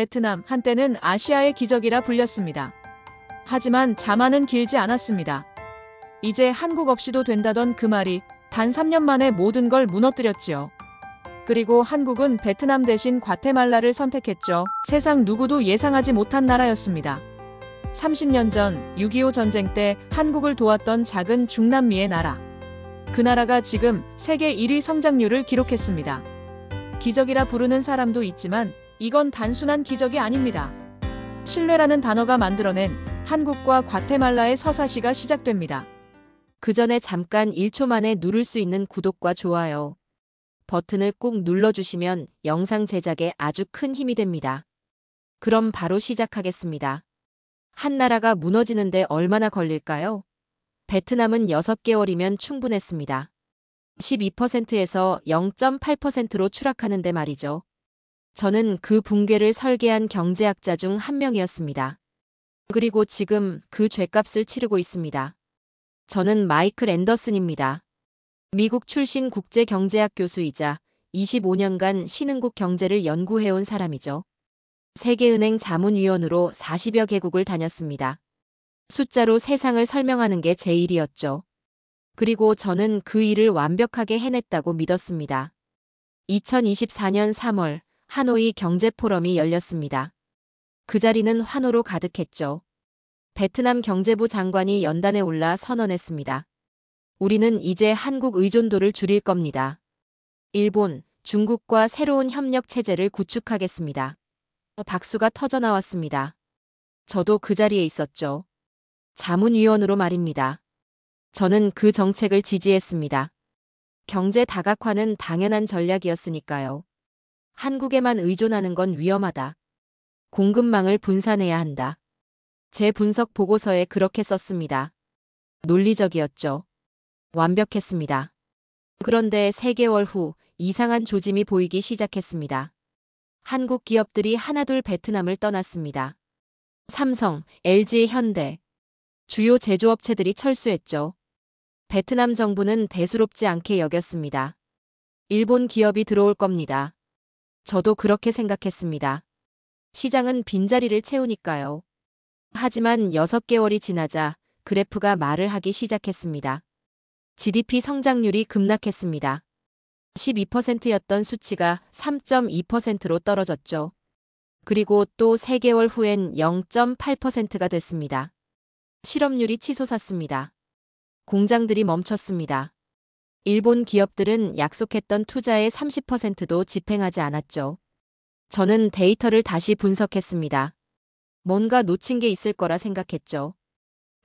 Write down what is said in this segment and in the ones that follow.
베트남, 한때는 아시아의 기적이라 불렸습니다. 하지만 자만은 길지 않았습니다. 이제 한국 없이도 된다던 그 말이 단 3년 만에 모든 걸 무너뜨렸지요. 그리고 한국은 베트남 대신 과테말라를 선택했죠. 세상 누구도 예상하지 못한 나라였습니다. 30년 전 6.25 전쟁 때 한국을 도왔던 작은 중남미의 나라. 그 나라가 지금 세계 1위 성장률을 기록했습니다. 기적이라 부르는 사람도 있지만 이건 단순한 기적이 아닙니다. 신뢰라는 단어가 만들어낸 한국과 과테말라의 서사시가 시작됩니다. 그 전에 잠깐 1초 만에 누를 수 있는 구독과 좋아요 버튼을 꾹 눌러주시면 영상 제작에 아주 큰 힘이 됩니다. 그럼 바로 시작하겠습니다. 한 나라가 무너지는데 얼마나 걸릴까요? 베트남은 6개월이면 충분했습니다. 12%에서 0.8%로 추락하는데 말이죠. 저는 그 붕괴를 설계한 경제학자 중 한 명이었습니다. 그리고 지금 그 죗값을 치르고 있습니다. 저는 마이클 앤더슨입니다. 미국 출신 국제경제학 교수이자 25년간 신흥국 경제를 연구해온 사람이죠. 세계은행 자문위원으로 40여 개국을 다녔습니다. 숫자로 세상을 설명하는 게 제 일이었죠. 그리고 저는 그 일을 완벽하게 해냈다고 믿었습니다. 2024년 3월 하노이 경제포럼이 열렸습니다. 그 자리는 환호로 가득했죠. 베트남 경제부 장관이 연단에 올라 선언했습니다. 우리는 이제 한국 의존도를 줄일 겁니다. 일본, 중국과 새로운 협력 체제를 구축하겠습니다. 박수가 터져나왔습니다. 저도 그 자리에 있었죠. 자문위원으로 말입니다. 저는 그 정책을 지지했습니다. 경제 다각화는 당연한 전략이었으니까요. 한국에만 의존하는 건 위험하다. 공급망을 분산해야 한다. 제 분석 보고서에 그렇게 썼습니다. 논리적이었죠. 완벽했습니다. 그런데 3개월 후 이상한 조짐이 보이기 시작했습니다. 한국 기업들이 하나둘 베트남을 떠났습니다. 삼성, LG, 현대, 주요 제조업체들이 철수했죠. 베트남 정부는 대수롭지 않게 여겼습니다. 일본 기업이 들어올 겁니다. 저도 그렇게 생각했습니다. 시장은 빈자리를 채우니까요. 하지만 6개월이 지나자 그래프가 말을 하기 시작했습니다. GDP 성장률이 급락했습니다. 12%였던 수치가 3.2%로 떨어졌죠. 그리고 또 3개월 후엔 0.8%가 됐습니다. 실업률이 치솟았습니다. 공장들이 멈췄습니다. 일본 기업들은 약속했던 투자의 30%도 집행하지 않았죠. 저는 데이터를 다시 분석했습니다. 뭔가 놓친 게 있을 거라 생각했죠.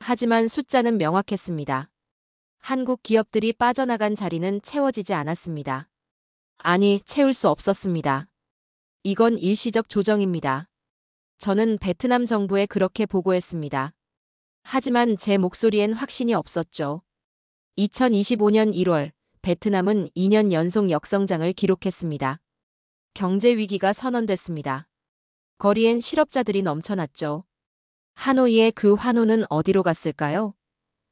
하지만 숫자는 명확했습니다. 한국 기업들이 빠져나간 자리는 채워지지 않았습니다. 아니, 채울 수 없었습니다. 이건 일시적 조정입니다. 저는 베트남 정부에 그렇게 보고했습니다. 하지만 제 목소리엔 확신이 없었죠. 2025년 1월, 베트남은 2년 연속 역성장을 기록했습니다. 경제 위기가 선언됐습니다. 거리엔 실업자들이 넘쳐났죠. 하노이의 그 환호는 어디로 갔을까요?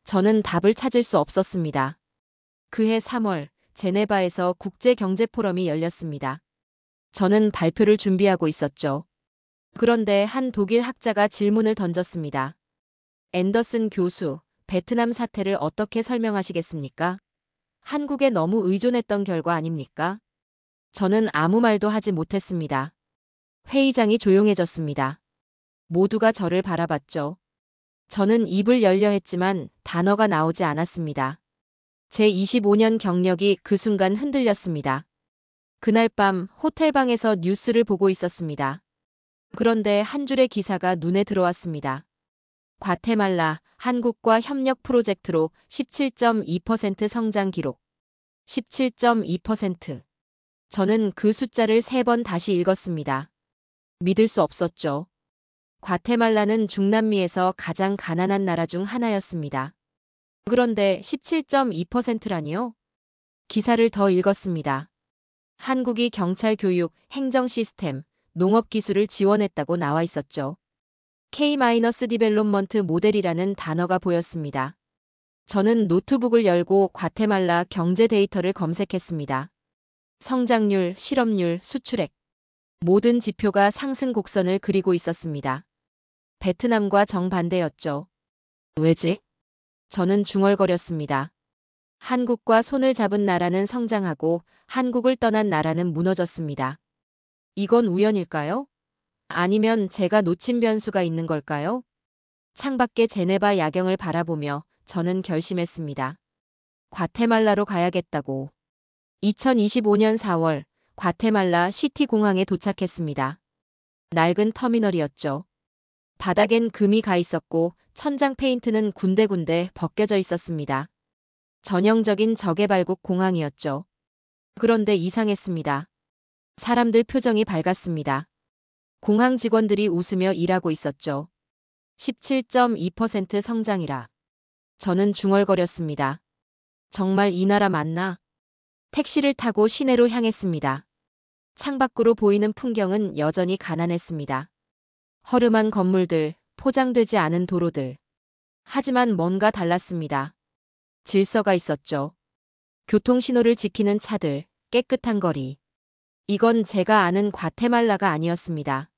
저는 답을 찾을 수 없었습니다. 그해 3월, 제네바에서 국제경제포럼이 열렸습니다. 저는 발표를 준비하고 있었죠. 그런데 한 독일 학자가 질문을 던졌습니다. 앤더슨 교수, 베트남 사태를 어떻게 설명하시겠습니까? 한국에 너무 의존했던 결과 아닙니까? 저는 아무 말도 하지 못했습니다. 회의장이 조용해졌습니다. 모두가 저를 바라봤죠. 저는 입을 열려 했지만 단어가 나오지 않았습니다. 제 25년 경력이 그 순간 흔들렸습니다. 그날 밤 호텔방에서 뉴스를 보고 있었습니다. 그런데 한 줄의 기사가 눈에 들어왔습니다. 과테말라, 한국과 협력 프로젝트로 17.2% 성장 기록. 17.2%. 저는 그 숫자를 3번 다시 읽었습니다. 믿을 수 없었죠. 과테말라는 중남미에서 가장 가난한 나라 중 하나였습니다. 그런데 17.2%라니요? 기사를 더 읽었습니다. 한국이 경찰 교육, 행정 시스템, 농업 기술을 지원했다고 나와 있었죠. K-디벨롭먼트 모델이라는 단어가 보였습니다. 저는 노트북을 열고 과테말라 경제 데이터를 검색했습니다. 성장률, 실업률, 수출액. 모든 지표가 상승 곡선을 그리고 있었습니다. 베트남과 정반대였죠. 왜지? 저는 중얼거렸습니다. 한국과 손을 잡은 나라는 성장하고 한국을 떠난 나라는 무너졌습니다. 이건 우연일까요? 아니면 제가 놓친 변수가 있는 걸까요? 창밖의 제네바 야경을 바라보며 저는 결심했습니다. 과테말라로 가야겠다고. 2025년 4월 과테말라 시티 공항에 도착했습니다. 낡은 터미널이었죠. 바닥엔 금이 가 있었고 천장 페인트는 군데군데 벗겨져 있었습니다. 전형적인 저개발국 공항이었죠. 그런데 이상했습니다. 사람들 표정이 밝았습니다. 공항 직원들이 웃으며 일하고 있었죠. 17.2% 성장이라. 저는 중얼거렸습니다. 정말 이 나라 맞나? 택시를 타고 시내로 향했습니다. 창밖으로 보이는 풍경은 여전히 가난했습니다. 허름한 건물들, 포장되지 않은 도로들. 하지만 뭔가 달랐습니다. 질서가 있었죠. 교통신호를 지키는 차들, 깨끗한 거리. 이건 제가 아는 과테말라가 아니었습니다.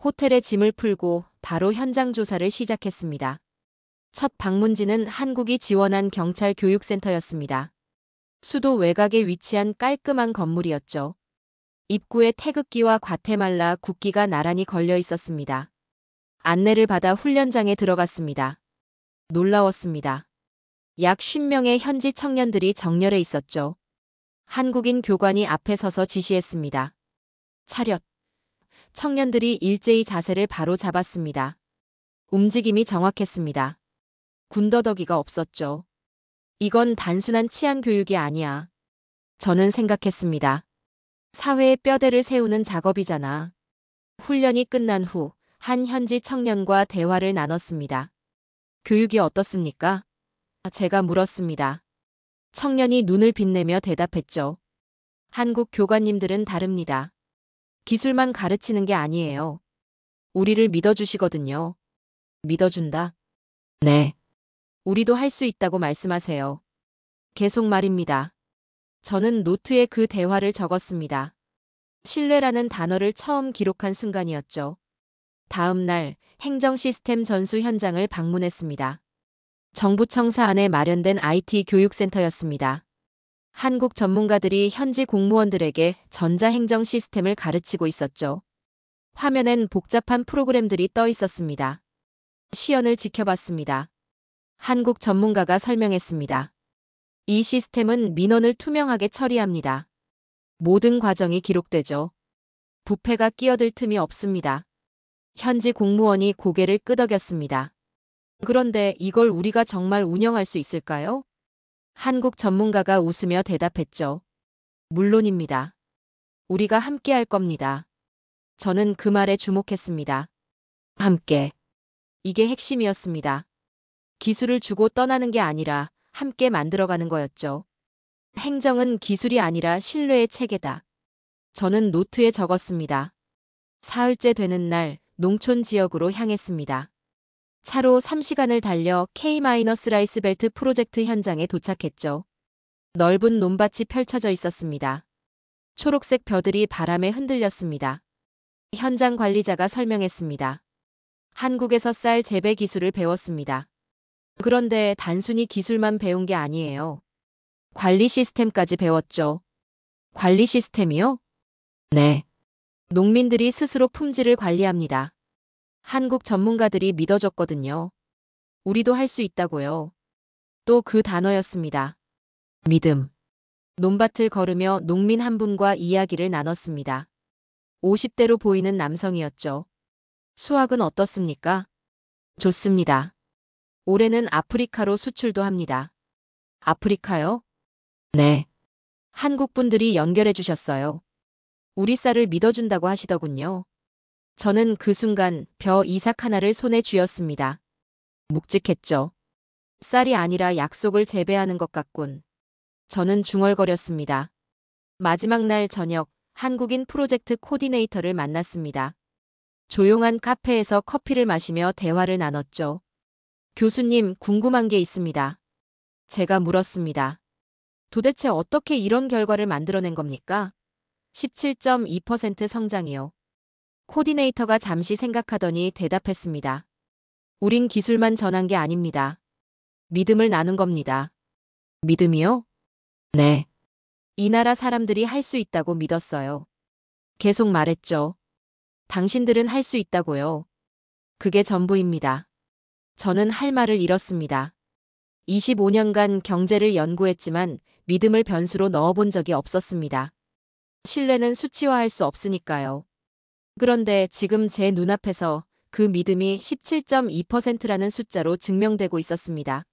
호텔에 짐을 풀고 바로 현장 조사를 시작했습니다. 첫 방문지는 한국이 지원한 경찰 교육센터였습니다. 수도 외곽에 위치한 깔끔한 건물이었죠. 입구에 태극기와 과테말라 국기가 나란히 걸려 있었습니다. 안내를 받아 훈련장에 들어갔습니다. 놀라웠습니다. 약 50명의 현지 청년들이 정렬해 있었죠. 한국인 교관이 앞에 서서 지시했습니다. 차렷. 청년들이 일제히 자세를 바로 잡았습니다. 움직임이 정확했습니다. 군더더기가 없었죠. 이건 단순한 치안 교육이 아니야. 저는 생각했습니다. 사회의 뼈대를 세우는 작업이잖아. 훈련이 끝난 후 한 현지 청년과 대화를 나눴습니다. 교육이 어떻습니까? 제가 물었습니다. 청년이 눈을 빛내며 대답했죠. 한국 교관님들은 다릅니다. 기술만 가르치는 게 아니에요. 우리를 믿어주시거든요. 믿어준다? 네. 우리도 할 수 있다고 말씀하세요. 계속 말입니다. 저는 노트에 그 대화를 적었습니다. 신뢰라는 단어를 처음 기록한 순간이었죠. 다음 날 행정 시스템 전수 현장을 방문했습니다. 정부청사 안에 마련된 IT 교육센터였습니다. 한국 전문가들이 현지 공무원들에게 전자행정 시스템을 가르치고 있었죠. 화면엔 복잡한 프로그램들이 떠 있었습니다. 시연을 지켜봤습니다. 한국 전문가가 설명했습니다. 이 시스템은 민원을 투명하게 처리합니다. 모든 과정이 기록되죠. 부패가 끼어들 틈이 없습니다. 현지 공무원이 고개를 끄덕였습니다. 그런데 이걸 우리가 정말 운영할 수 있을까요? 한국 전문가가 웃으며 대답했죠. 물론입니다. 우리가 함께 할 겁니다. 저는 그 말에 주목했습니다. 함께. 이게 핵심이었습니다. 기술을 주고 떠나는 게 아니라 함께 만들어가는 거였죠. 행정은 기술이 아니라 신뢰의 체계다. 저는 노트에 적었습니다. 사흘째 되는 날 농촌 지역으로 향했습니다. 차로 3시간을 달려 K-라이스벨트 프로젝트 현장에 도착했죠. 넓은 논밭이 펼쳐져 있었습니다. 초록색 벼들이 바람에 흔들렸습니다. 현장 관리자가 설명했습니다. 한국에서 쌀 재배 기술을 배웠습니다. 그런데 단순히 기술만 배운 게 아니에요. 관리 시스템까지 배웠죠. 관리 시스템이요? 네. 농민들이 스스로 품질을 관리합니다. 한국 전문가들이 믿어줬거든요. 우리도 할 수 있다고요. 또 그 단어였습니다. 믿음. 논밭을 걸으며 농민 한 분과 이야기를 나눴습니다. 50대로 보이는 남성이었죠. 수확은 어떻습니까? 좋습니다. 올해는 아프리카로 수출도 합니다. 아프리카요? 네. 한국 분들이 연결해 주셨어요. 우리 쌀을 믿어준다고 하시더군요. 저는 그 순간 벼 이삭 하나를 손에 쥐었습니다. 묵직했죠. 쌀이 아니라 약속을 재배하는 것 같군. 저는 중얼거렸습니다. 마지막 날 저녁 한국인 프로젝트 코디네이터를 만났습니다. 조용한 카페에서 커피를 마시며 대화를 나눴죠. 교수님, 궁금한 게 있습니다. 제가 물었습니다. 도대체 어떻게 이런 결과를 만들어낸 겁니까? 17.2% 성장이요. 코디네이터가 잠시 생각하더니 대답했습니다. 우린 기술만 전한 게 아닙니다. 믿음을 나눈 겁니다. 믿음이요? 네. 이 나라 사람들이 할 수 있다고 믿었어요. 계속 말했죠. 당신들은 할 수 있다고요. 그게 전부입니다. 저는 할 말을 잃었습니다. 25년간 경제를 연구했지만 믿음을 변수로 넣어본 적이 없었습니다. 신뢰는 수치화할 수 없으니까요. 그런데 지금 제 눈앞에서 그 믿음이 17.2%라는 숫자로 증명되고 있었습니다.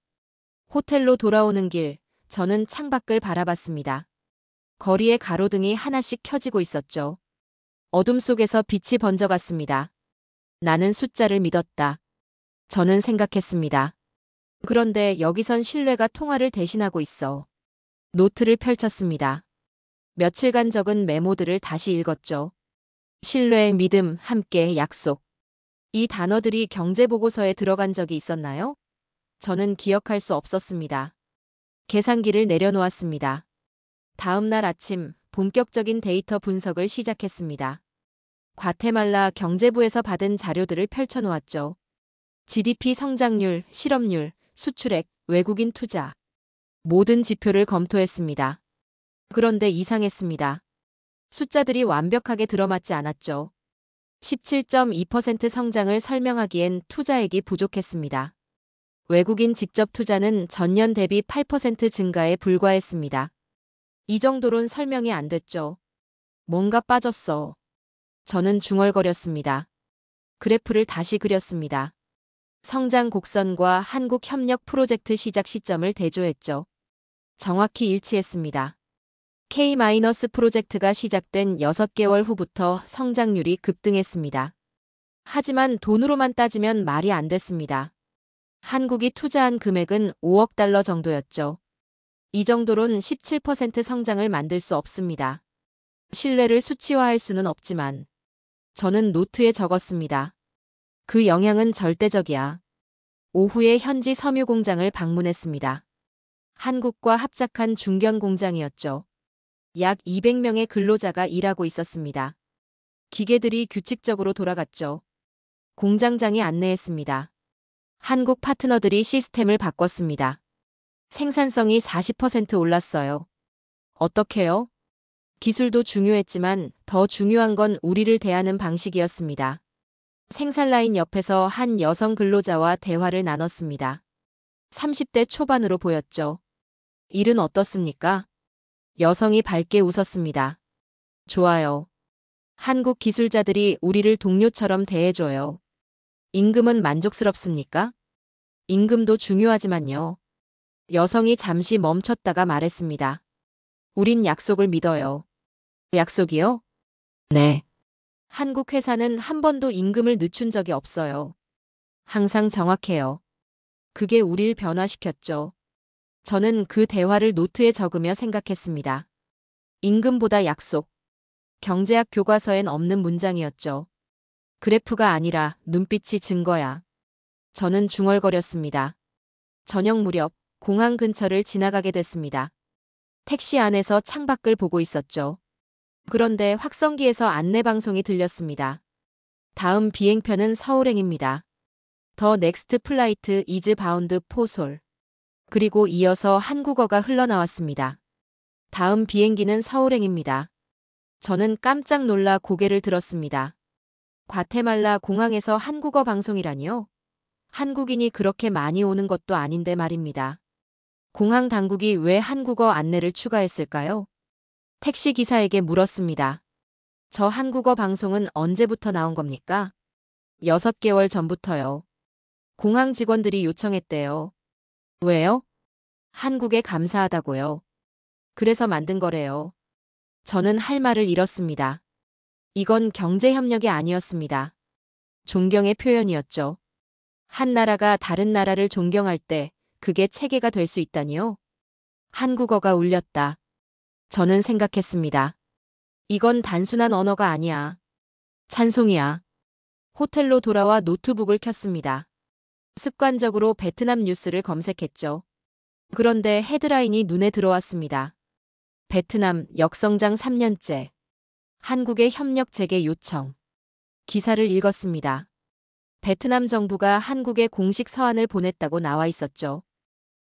호텔로 돌아오는 길, 저는 창밖을 바라봤습니다. 거리에 가로등이 하나씩 켜지고 있었죠. 어둠 속에서 빛이 번져갔습니다. 나는 숫자를 믿었다. 저는 생각했습니다. 그런데 여기선 신뢰가 통화를 대신하고 있어. 노트를 펼쳤습니다. 며칠간 적은 메모들을 다시 읽었죠. 신뢰, 믿음, 함께, 약속. 이 단어들이 경제보고서에 들어간 적이 있었나요? 저는 기억할 수 없었습니다. 계산기를 내려놓았습니다. 다음 날 아침 본격적인 데이터 분석을 시작했습니다. 과테말라 경제부에서 받은 자료들을 펼쳐놓았죠. GDP 성장률, 실업률, 수출액, 외국인 투자. 모든 지표를 검토했습니다. 그런데 이상했습니다. 숫자들이 완벽하게 들어맞지 않았죠. 17.2% 성장을 설명하기엔 투자액이 부족했습니다. 외국인 직접 투자는 전년 대비 8% 증가에 불과했습니다. 이 정도론 설명이 안 됐죠. 뭔가 빠졌어. 저는 중얼거렸습니다. 그래프를 다시 그렸습니다. 성장 곡선과 한국 협력 프로젝트 시작 시점을 대조했죠. 정확히 일치했습니다. K- 프로젝트가 시작된 6개월 후부터 성장률이 급등했습니다. 하지만 돈으로만 따지면 말이 안 됐습니다. 한국이 투자한 금액은 5억 달러 정도였죠. 이 정도론 17% 성장을 만들 수 없습니다. 신뢰를 수치화할 수는 없지만 저는 노트에 적었습니다. 그 영향은 절대적이야. 오후에 현지 섬유 공장을 방문했습니다. 한국과 합작한 중견 공장이었죠. 약 200명의 근로자가 일하고 있었습니다. 기계들이 규칙적으로 돌아갔죠. 공장장이 안내했습니다. 한국 파트너들이 시스템을 바꿨습니다. 생산성이 40% 올랐어요. 어떻게요? 기술도 중요했지만 더 중요한 건 우리를 대하는 방식이었습니다. 생산라인 옆에서 한 여성 근로자와 대화를 나눴습니다. 30대 초반으로 보였죠. 일은 어떻습니까? 여성이 밝게 웃었습니다. 좋아요. 한국 기술자들이 우리를 동료처럼 대해줘요. 임금은 만족스럽습니까? 임금도 중요하지만요. 여성이 잠시 멈췄다가 말했습니다. 우린 약속을 믿어요. 약속이요? 네. 한국 회사는 한 번도 임금을 늦춘 적이 없어요. 항상 정확해요. 그게 우릴 변화시켰죠. 저는 그 대화를 노트에 적으며 생각했습니다. 임금보다 약속. 경제학 교과서엔 없는 문장이었죠. 그래프가 아니라 눈빛이 증거야. 저는 중얼거렸습니다. 저녁 무렵 공항 근처를 지나가게 됐습니다. 택시 안에서 창밖을 보고 있었죠. 그런데 확성기에서 안내방송이 들렸습니다. 다음 비행편은 서울행입니다. 더 넥스트 플라이트 이즈 바운드 포솔. 그리고 이어서 한국어가 흘러나왔습니다. 다음 비행기는 서울행입니다. 저는 깜짝 놀라 고개를 들었습니다. 과테말라 공항에서 한국어 방송이라니요? 한국인이 그렇게 많이 오는 것도 아닌데 말입니다. 공항 당국이 왜 한국어 안내를 추가했을까요? 택시 기사에게 물었습니다. 저 한국어 방송은 언제부터 나온 겁니까? 6개월 전부터요. 공항 직원들이 요청했대요. 왜요? 한국에 감사하다고요. 그래서 만든 거래요. 저는 할 말을 잃었습니다. 이건 경제협력이 아니었습니다. 존경의 표현이었죠. 한 나라가 다른 나라를 존경할 때 그게 체계가 될 수 있다니요? 한국어가 울렸다. 저는 생각했습니다. 이건 단순한 언어가 아니야. 찬송이야. 호텔로 돌아와 노트북을 켰습니다. 습관적으로 베트남 뉴스를 검색했죠. 그런데 헤드라인이 눈에 들어왔습니다. 베트남 역성장 3년째. 한국의 협력 재개 요청. 기사를 읽었습니다. 베트남 정부가 한국에 공식 서한을 보냈다고 나와 있었죠.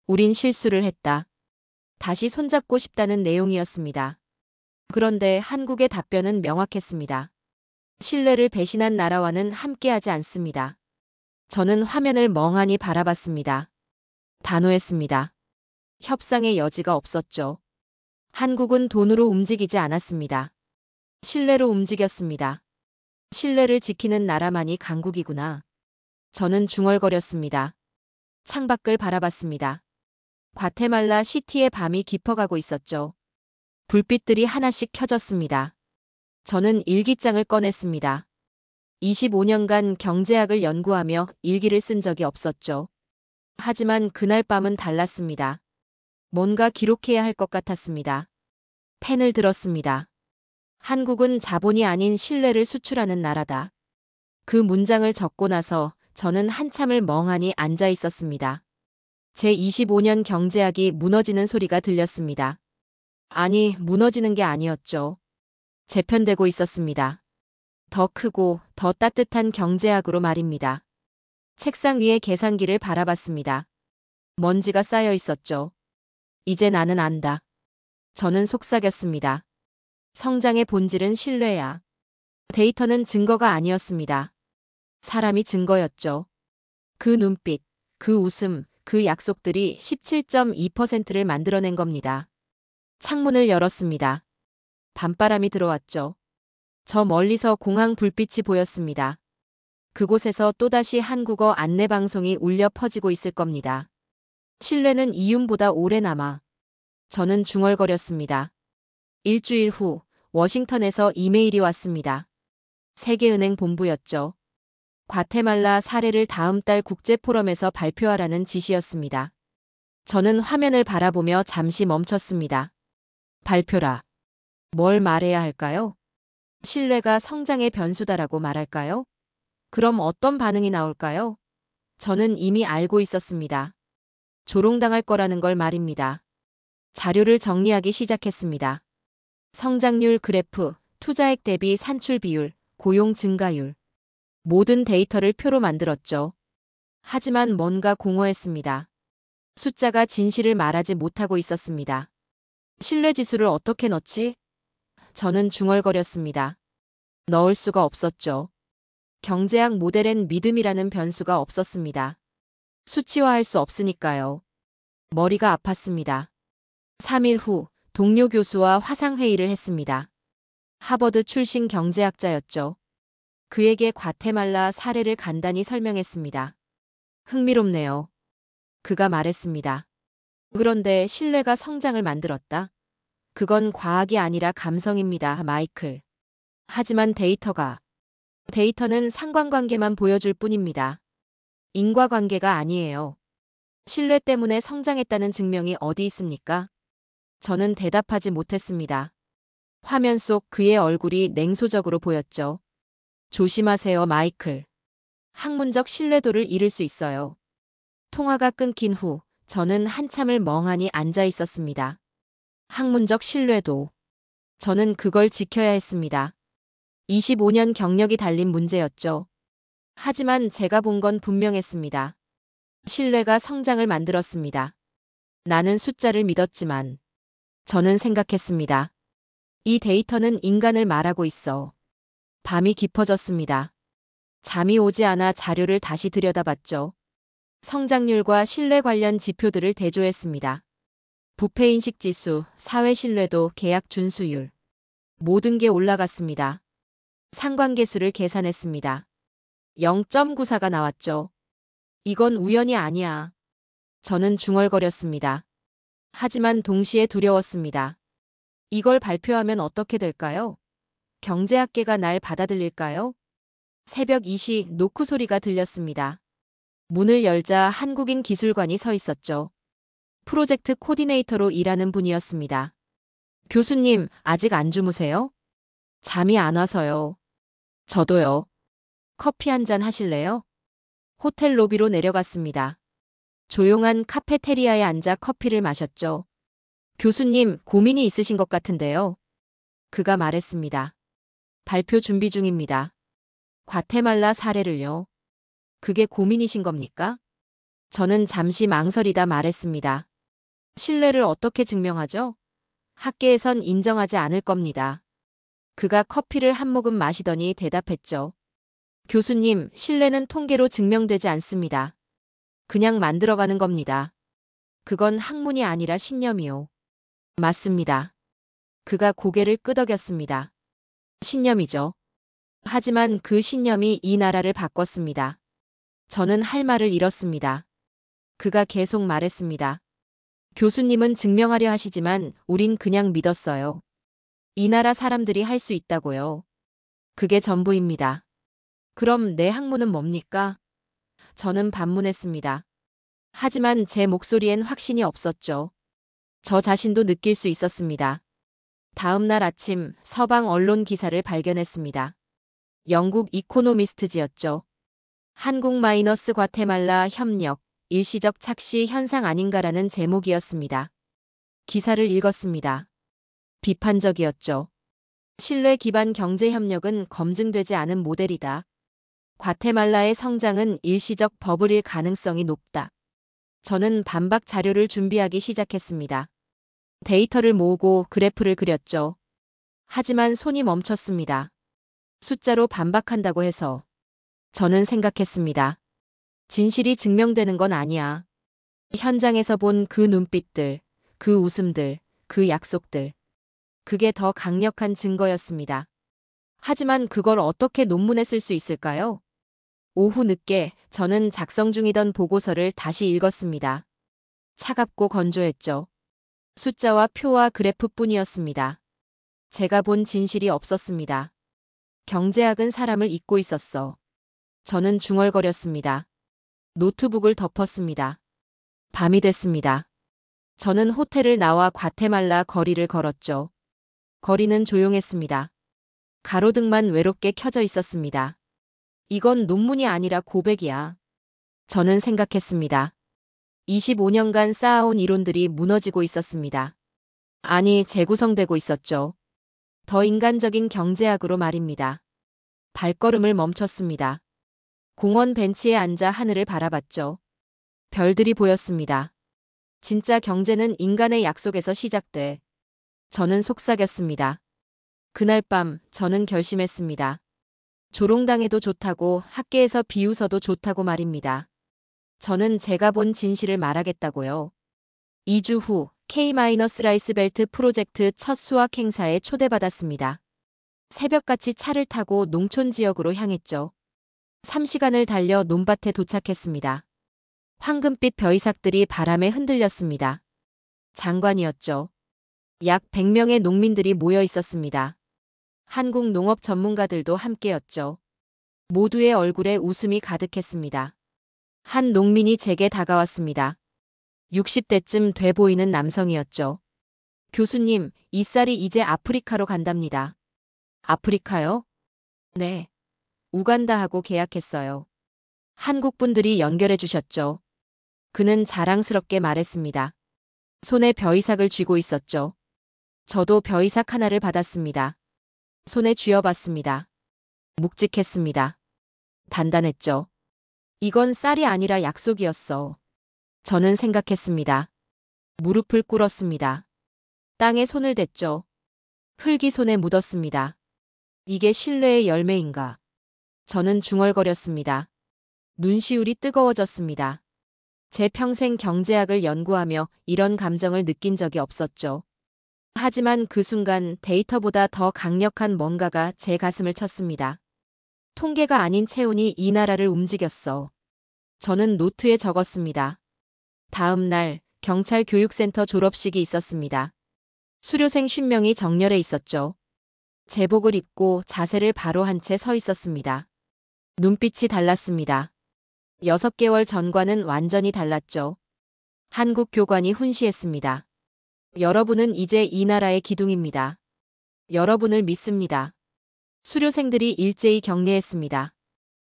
우린 실수를 했다. 다시 손잡고 싶다는 내용이었습니다. 그런데 한국의 답변은 명확했습니다. 신뢰를 배신한 나라와는 함께하지 않습니다. 저는 화면을 멍하니 바라봤습니다. 단호했습니다. 협상의 여지가 없었죠. 한국은 돈으로 움직이지 않았습니다. 신뢰로 움직였습니다. 신뢰를 지키는 나라만이 강국이구나. 저는 중얼거렸습니다. 창밖을 바라봤습니다. 과테말라 시티의 밤이 깊어가고 있었죠. 불빛들이 하나씩 켜졌습니다. 저는 일기장을 꺼냈습니다. 25년간 경제학을 연구하며 일기를 쓴 적이 없었죠. 하지만 그날 밤은 달랐습니다. 뭔가 기록해야 할 것 같았습니다. 펜을 들었습니다. 한국은 자본이 아닌 신뢰를 수출하는 나라다. 그 문장을 적고 나서 저는 한참을 멍하니 앉아 있었습니다. 제 25년 경제학이 무너지는 소리가 들렸습니다. 아니, 무너지는 게 아니었죠. 재편되고 있었습니다. 더 크고 더 따뜻한 경제학으로 말입니다. 책상 위에 계산기를 바라봤습니다. 먼지가 쌓여 있었죠. 이제 나는 안다. 저는 속삭였습니다. 성장의 본질은 신뢰야. 데이터는 증거가 아니었습니다. 사람이 증거였죠. 그 눈빛, 그 웃음, 그 약속들이 17.2%를 만들어낸 겁니다. 창문을 열었습니다. 밤바람이 들어왔죠. 저 멀리서 공항 불빛이 보였습니다. 그곳에서 또다시 한국어 안내방송이 울려 퍼지고 있을 겁니다. 신뢰는 이윤보다 오래 남아. 저는 중얼거렸습니다. 일주일 후 워싱턴에서 이메일이 왔습니다. 세계은행 본부였죠. 과테말라 사례를 다음 달 국제포럼에서 발표하라는 지시였습니다. 저는 화면을 바라보며 잠시 멈췄습니다. 발표라. 뭘 말해야 할까요? 신뢰가 성장의 변수다라고 말할까요? 그럼 어떤 반응이 나올까요? 저는 이미 알고 있었습니다. 조롱당할 거라는 걸 말입니다. 자료를 정리하기 시작했습니다. 성장률 그래프, 투자액 대비 산출 비율, 고용 증가율. 모든 데이터를 표로 만들었죠. 하지만 뭔가 공허했습니다. 숫자가 진실을 말하지 못하고 있었습니다. 신뢰 지수를 어떻게 넣지? 저는 중얼거렸습니다. 넣을 수가 없었죠. 경제학 모델엔 믿음이라는 변수가 없었습니다. 수치화할 수 없으니까요. 머리가 아팠습니다. 3일 후 동료 교수와 화상회의를 했습니다. 하버드 출신 경제학자였죠. 그에게 과테말라 사례를 간단히 설명했습니다. 흥미롭네요. 그가 말했습니다. 그런데 신뢰가 성장을 만들었다. 그건 과학이 아니라 감성입니다, 마이클. 하지만 데이터는 상관관계만 보여줄 뿐입니다. 인과관계가 아니에요. 신뢰 때문에 성장했다는 증명이 어디 있습니까? 저는 대답하지 못했습니다. 화면 속 그의 얼굴이 냉소적으로 보였죠. 조심하세요, 마이클. 학문적 신뢰도를 잃을 수 있어요. 통화가 끊긴 후 저는 한참을 멍하니 앉아 있었습니다. 학문적 신뢰도. 저는 그걸 지켜야 했습니다. 25년 경력이 달린 문제였죠. 하지만 제가 본 건 분명했습니다. 신뢰가 성장을 만들었습니다. 나는 숫자를 믿었지만 저는 생각했습니다. 이 데이터는 인간을 말하고 있어. 밤이 깊어졌습니다. 잠이 오지 않아 자료를 다시 들여다봤죠. 성장률과 신뢰 관련 지표들을 대조했습니다. 부패인식 지수, 사회 신뢰도, 계약 준수율. 모든 게 올라갔습니다. 상관계수를 계산했습니다. 0.94가 나왔죠. 이건 우연이 아니야. 저는 중얼거렸습니다. 하지만 동시에 두려웠습니다. 이걸 발표하면 어떻게 될까요? 경제학계가 날 받아들일까요? 새벽 2시 노크 소리가 들렸습니다. 문을 열자 한국인 기술관이 서 있었죠. 프로젝트 코디네이터로 일하는 분이었습니다. 교수님, 아직 안 주무세요? 잠이 안 와서요. 저도요. 커피 한 잔 하실래요? 호텔 로비로 내려갔습니다. 조용한 카페테리아에 앉아 커피를 마셨죠. 교수님, 고민이 있으신 것 같은데요. 그가 말했습니다. 발표 준비 중입니다. 과테말라 사례를요. 그게 고민이신 겁니까? 저는 잠시 망설이다 말했습니다. 신뢰를 어떻게 증명하죠? 학계에선 인정하지 않을 겁니다. 그가 커피를 한 모금 마시더니 대답했죠. 교수님, 신뢰는 통계로 증명되지 않습니다. 그냥 만들어가는 겁니다. 그건 학문이 아니라 신념이요. 맞습니다. 그가 고개를 끄덕였습니다. 신념이죠. 하지만 그 신념이 이 나라를 바꿨습니다. 저는 할 말을 잃었습니다. 그가 계속 말했습니다. 교수님은 증명하려 하시지만 우린 그냥 믿었어요. 이 나라 사람들이 할 수 있다고요. 그게 전부입니다. 그럼 내 학문은 뭡니까? 저는 반문했습니다. 하지만 제 목소리엔 확신이 없었죠. 저 자신도 느낄 수 있었습니다. 다음 날 아침 서방 언론 기사를 발견했습니다. 영국 이코노미스트지였죠. 한국 마이너스 과테말라 협력, 일시적 착시 현상 아닌가라는 제목이었습니다. 기사를 읽었습니다. 비판적이었죠. 신뢰 기반 경제 협력은 검증되지 않은 모델이다. 과테말라의 성장은 일시적 버블일 가능성이 높다. 저는 반박 자료를 준비하기 시작했습니다. 데이터를 모으고 그래프를 그렸죠. 하지만 손이 멈췄습니다. 숫자로 반박한다고 해서. 저는 생각했습니다. 진실이 증명되는 건 아니야. 현장에서 본 그 눈빛들, 그 웃음들, 그 약속들. 그게 더 강력한 증거였습니다. 하지만 그걸 어떻게 논문에 쓸 수 있을까요? 오후 늦게 저는 작성 중이던 보고서를 다시 읽었습니다. 차갑고 건조했죠. 숫자와 표와 그래프뿐이었습니다. 제가 본 진실이 없었습니다. 경제학은 사람을 잊고 있었어. 저는 중얼거렸습니다. 노트북을 덮었습니다. 밤이 됐습니다. 저는 호텔을 나와 과테말라 거리를 걸었죠. 거리는 조용했습니다. 가로등만 외롭게 켜져 있었습니다. 이건 논문이 아니라 고백이야. 저는 생각했습니다. 25년간 쌓아온 이론들이 무너지고 있었습니다. 아니, 재구성되고 있었죠. 더 인간적인 경제학으로 말입니다. 발걸음을 멈췄습니다. 공원 벤치에 앉아 하늘을 바라봤죠. 별들이 보였습니다. 진짜 경제는 인간의 약속에서 시작돼. 저는 속삭였습니다. 그날 밤 저는 결심했습니다. 조롱당해도 좋다고 학계에서 비웃어도 좋다고 말입니다. 저는 제가 본 진실을 말하겠다고요. 2주 후 K-라이스벨트 프로젝트 첫 수학 행사에 초대받았습니다. 새벽같이 차를 타고 농촌 지역으로 향했죠. 3시간을 달려 논밭에 도착했습니다. 황금빛 벼이삭들이 바람에 흔들렸습니다. 장관이었죠. 약 100명의 농민들이 모여 있었습니다. 한국 농업 전문가들도 함께였죠. 모두의 얼굴에 웃음이 가득했습니다. 한 농민이 제게 다가왔습니다. 60대쯤 돼 보이는 남성이었죠. 교수님, 이 쌀이 이제 아프리카로 간답니다. 아프리카요? 네. 우간다하고 계약했어요. 한국 분들이 연결해 주셨죠. 그는 자랑스럽게 말했습니다. 손에 벼이삭을 쥐고 있었죠. 저도 벼이삭 하나를 받았습니다. 손에 쥐어봤습니다. 묵직했습니다. 단단했죠. 이건 쌀이 아니라 약속이었어. 저는 생각했습니다. 무릎을 꿇었습니다. 땅에 손을 댔죠. 흙이 손에 묻었습니다. 이게 신뢰의 열매인가? 저는 중얼거렸습니다. 눈시울이 뜨거워졌습니다. 제 평생 경제학을 연구하며 이런 감정을 느낀 적이 없었죠. 하지만 그 순간 데이터보다 더 강력한 뭔가가 제 가슴을 쳤습니다. 통계가 아닌 체온이 이 나라를 움직였어. 저는 노트에 적었습니다. 다음 날 경찰 교육센터 졸업식이 있었습니다. 수료생 50명이 정렬해 있었죠. 제복을 입고 자세를 바로 한 채 서 있었습니다. 눈빛이 달랐습니다. 6개월 전과는 완전히 달랐죠. 한국 교관이 훈시했습니다. 여러분은 이제 이 나라의 기둥입니다. 여러분을 믿습니다. 수료생들이 일제히 격려했습니다.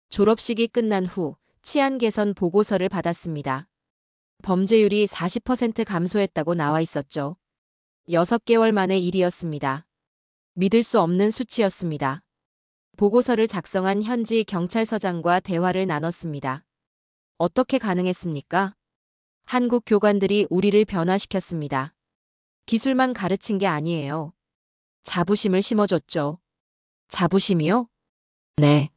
졸업식이 끝난 후 치안 개선 보고서를 받았습니다. 범죄율이 40% 감소했다고 나와 있었죠. 6개월 만의 일이었습니다. 믿을 수 없는 수치였습니다. 보고서를 작성한 현지 경찰서장과 대화를 나눴습니다. 어떻게 가능했습니까? 한국 교관들이 우리를 변화시켰습니다. 기술만 가르친 게 아니에요. 자부심을 심어줬죠. 자부심이요? 네.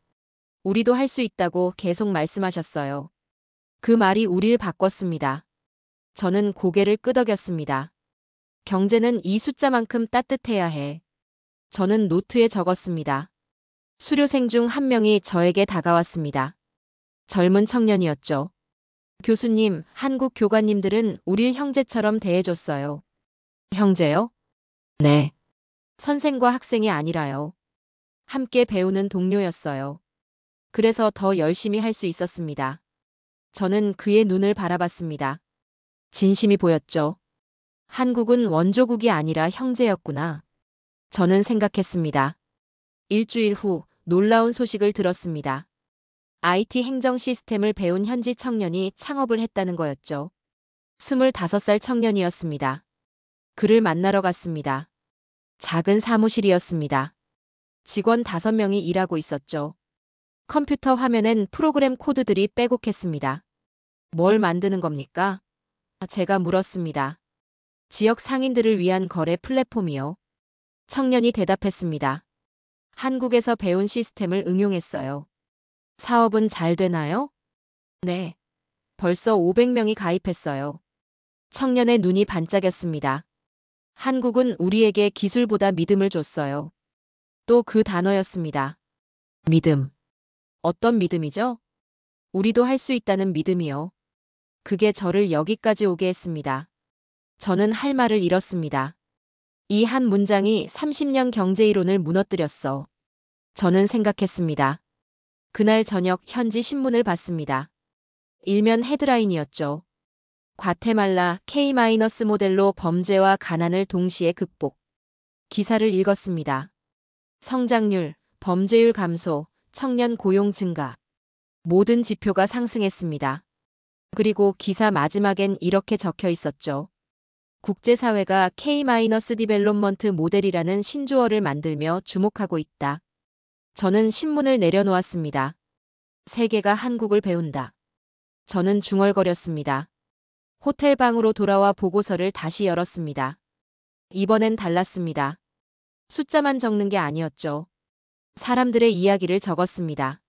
우리도 할 수 있다고 계속 말씀하셨어요. 그 말이 우리를 바꿨습니다. 저는 고개를 끄덕였습니다. 경제는 이 숫자만큼 따뜻해야 해. 저는 노트에 적었습니다. 수료생 중 한 명이 저에게 다가왔습니다. 젊은 청년이었죠. 교수님, 한국 교관님들은 우릴 형제처럼 대해줬어요. 형제요? 네. 선생과 학생이 아니라요. 함께 배우는 동료였어요. 그래서 더 열심히 할 수 있었습니다. 저는 그의 눈을 바라봤습니다. 진심이 보였죠. 한국은 원조국이 아니라 형제였구나. 저는 생각했습니다. 일주일 후 놀라운 소식을 들었습니다. IT 행정 시스템을 배운 현지 청년이 창업을 했다는 거였죠. 25살 청년이었습니다. 그를 만나러 갔습니다. 작은 사무실이었습니다. 직원 5명이 일하고 있었죠. 컴퓨터 화면엔 프로그램 코드들이 빼곡했습니다. 뭘 만드는 겁니까? 제가 물었습니다. 지역 상인들을 위한 거래 플랫폼이요. 청년이 대답했습니다. 한국에서 배운 시스템을 응용했어요. 사업은 잘 되나요? 네. 벌써 500명이 가입했어요. 청년의 눈이 반짝였습니다. 한국은 우리에게 기술보다 믿음을 줬어요. 또 그 단어였습니다. 믿음. 어떤 믿음이죠? 우리도 할 수 있다는 믿음이요. 그게 저를 여기까지 오게 했습니다. 저는 할 말을 잃었습니다. 이 한 문장이 30년 경제 이론을 무너뜨렸어. 저는 생각했습니다. 그날 저녁 현지 신문을 봤습니다. 일면 헤드라인이었죠. 과테말라 K- 모델로 범죄와 가난을 동시에 극복. 기사를 읽었습니다. 성장률, 범죄율 감소, 청년 고용 증가. 모든 지표가 상승했습니다. 그리고 기사 마지막엔 이렇게 적혀 있었죠. 국제사회가 K- 디벨롭먼트 모델이라는 신조어를 만들며 주목하고 있다. 저는 신문을 내려놓았습니다. 세계가 한국을 배운다. 저는 중얼거렸습니다. 호텔 방으로 돌아와 보고서를 다시 열었습니다. 이번엔 달랐습니다. 숫자만 적는 게 아니었죠. 사람들의 이야기를 적었습니다.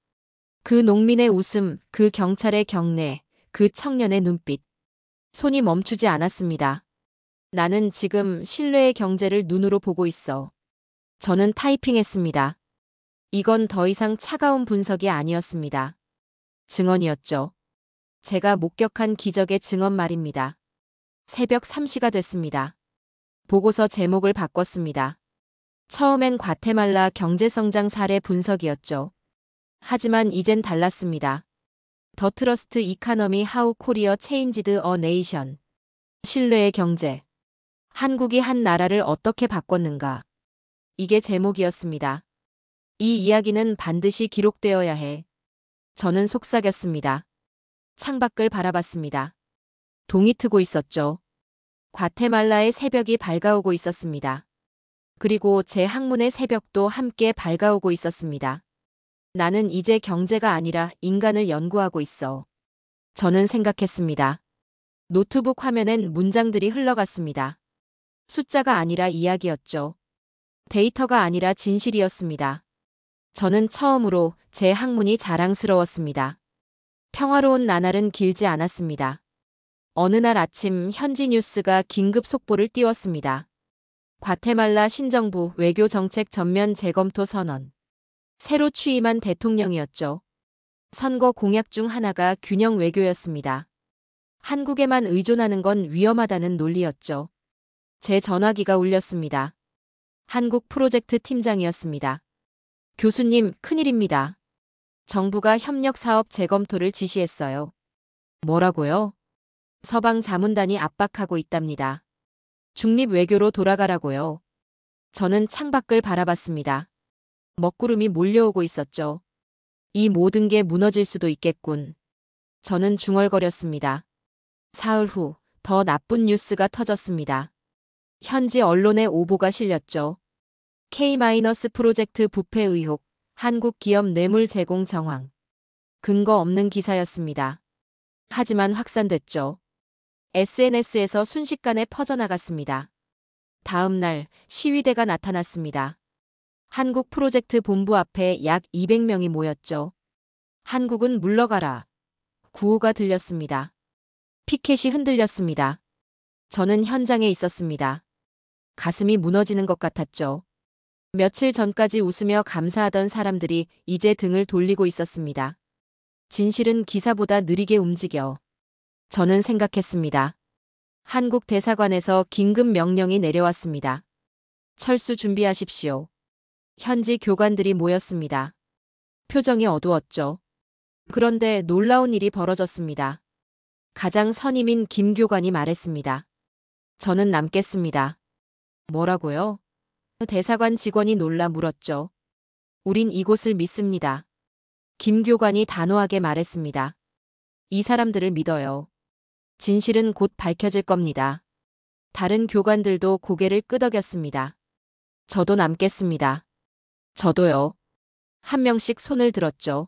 그 농민의 웃음, 그 경찰의 경례, 그 청년의 눈빛. 손이 멈추지 않았습니다. 나는 지금 신뢰의 경제를 눈으로 보고 있어. 저는 타이핑했습니다. 이건 더 이상 차가운 분석이 아니었습니다. 증언이었죠. 제가 목격한 기적의 증언 말입니다. 새벽 3시가 됐습니다. 보고서 제목을 바꿨습니다. 처음엔 과테말라 경제성장 사례 분석이었죠. 하지만 이젠 달랐습니다. 더 트러스트 이카너미 하우 코리어 체인지드 어 네이션. 신뢰의 경제. 한국이 한 나라를 어떻게 바꿨는가. 이게 제목이었습니다. 이 이야기는 반드시 기록되어야 해. 저는 속삭였습니다. 창밖을 바라봤습니다. 동이 트고 있었죠. 과테말라의 새벽이 밝아오고 있었습니다. 그리고 제 학문의 새벽도 함께 밝아오고 있었습니다. 나는 이제 경제가 아니라 인간을 연구하고 있어. 저는 생각했습니다. 노트북 화면엔 문장들이 흘러갔습니다. 숫자가 아니라 이야기였죠. 데이터가 아니라 진실이었습니다. 저는 처음으로 제 학문이 자랑스러웠습니다. 평화로운 나날은 길지 않았습니다. 어느 날 아침 현지 뉴스가 긴급 속보를 띄웠습니다. 과테말라 신정부 외교 정책 전면 재검토 선언. 새로 취임한 대통령이었죠. 선거 공약 중 하나가 균형 외교였습니다. 한국에만 의존하는 건 위험하다는 논리였죠. 제 전화기가 울렸습니다. 한국 프로젝트 팀장이었습니다. 교수님, 큰일입니다. 정부가 협력 사업 재검토를 지시했어요. 뭐라고요? 서방 자문단이 압박하고 있답니다. 중립 외교로 돌아가라고요. 저는 창밖을 바라봤습니다. 먹구름이 몰려오고 있었죠. 이 모든 게 무너질 수도 있겠군. 저는 중얼거렸습니다. 사흘 후 더 나쁜 뉴스가 터졌습니다. 현지 언론에 오보가 실렸죠. K- 프로젝트 부패 의혹, 한국 기업 뇌물 제공 정황. 근거 없는 기사였습니다. 하지만 확산됐죠. SNS에서 순식간에 퍼져나갔습니다. 다음 날 시위대가 나타났습니다. 한국 프로젝트 본부 앞에 약 200명이 모였죠. 한국은 물러가라. 구호가 들렸습니다. 피켓이 흔들렸습니다. 저는 현장에 있었습니다. 가슴이 무너지는 것 같았죠. 며칠 전까지 웃으며 감사하던 사람들이 이제 등을 돌리고 있었습니다. 진실은 기사보다 느리게 움직여. 저는 생각했습니다. 한국 대사관에서 긴급 명령이 내려왔습니다. 철수 준비하십시오. 현지 교관들이 모였습니다. 표정이 어두웠죠. 그런데 놀라운 일이 벌어졌습니다. 가장 선임인 김 교관이 말했습니다. 저는 남겠습니다. 뭐라고요? 대사관 직원이 놀라 물었죠. 우린 이곳을 믿습니다. 김 교관이 단호하게 말했습니다. 이 사람들을 믿어요. 진실은 곧 밝혀질 겁니다. 다른 교관들도 고개를 끄덕였습니다. 저도 남겠습니다. 저도요. 한 명씩 손을 들었죠.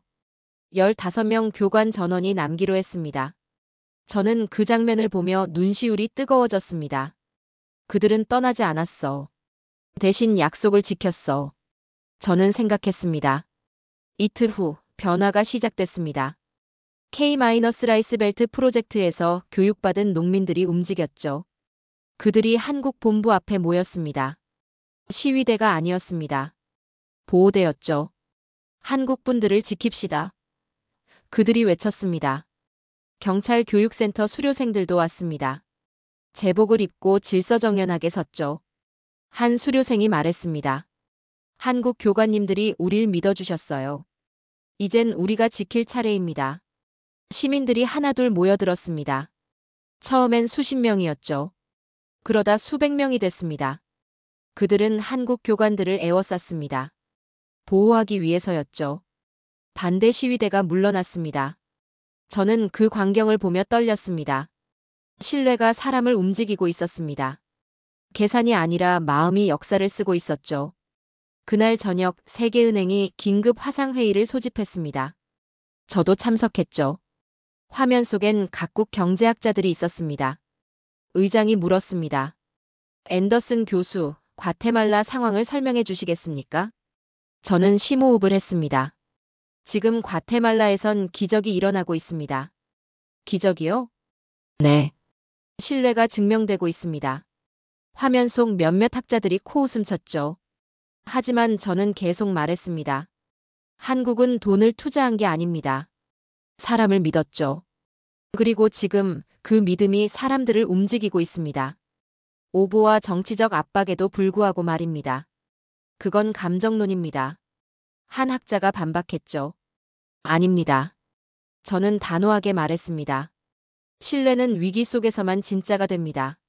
15명 교관 전원이 남기로 했습니다. 저는 그 장면을 보며 눈시울이 뜨거워졌습니다. 그들은 떠나지 않았어. 대신 약속을 지켰어. 저는 생각했습니다. 이틀 후 변화가 시작됐습니다. K-라이스벨트 프로젝트에서 교육받은 농민들이 움직였죠. 그들이 한국 본부 앞에 모였습니다. 시위대가 아니었습니다. 보호대였죠. 한국 분들을 지킵시다. 그들이 외쳤습니다. 경찰 교육센터 수료생들도 왔습니다. 제복을 입고 질서정연하게 섰죠. 한 수료생이 말했습니다. 한국 교관님들이 우릴 믿어주셨어요. 이젠 우리가 지킬 차례입니다. 시민들이 하나둘 모여들었습니다. 처음엔 수십 명이었죠. 그러다 수백 명이 됐습니다. 그들은 한국 교관들을 에워쌌습니다. 보호하기 위해서였죠. 반대 시위대가 물러났습니다. 저는 그 광경을 보며 떨렸습니다. 신뢰가 사람을 움직이고 있었습니다. 계산이 아니라 마음이 역사를 쓰고 있었죠. 그날 저녁 세계은행이 긴급 화상회의를 소집했습니다. 저도 참석했죠. 화면 속엔 각국 경제학자들이 있었습니다. 의장이 물었습니다. 앤더슨 교수, 과테말라 상황을 설명해 주시겠습니까? 저는 심호흡을 했습니다. 지금 과테말라에선 기적이 일어나고 있습니다. 기적이요? 네. 신뢰가 증명되고 있습니다. 화면 속 몇몇 학자들이 코웃음 쳤죠. 하지만 저는 계속 말했습니다. 한국은 돈을 투자한 게 아닙니다. 사람을 믿었죠. 그리고 지금 그 믿음이 사람들을 움직이고 있습니다. 오보와 정치적 압박에도 불구하고 말입니다. 그건 감정론입니다. 한 학자가 반박했죠. 아닙니다. 저는 단호하게 말했습니다. 신뢰는 위기 속에서만 진짜가 됩니다.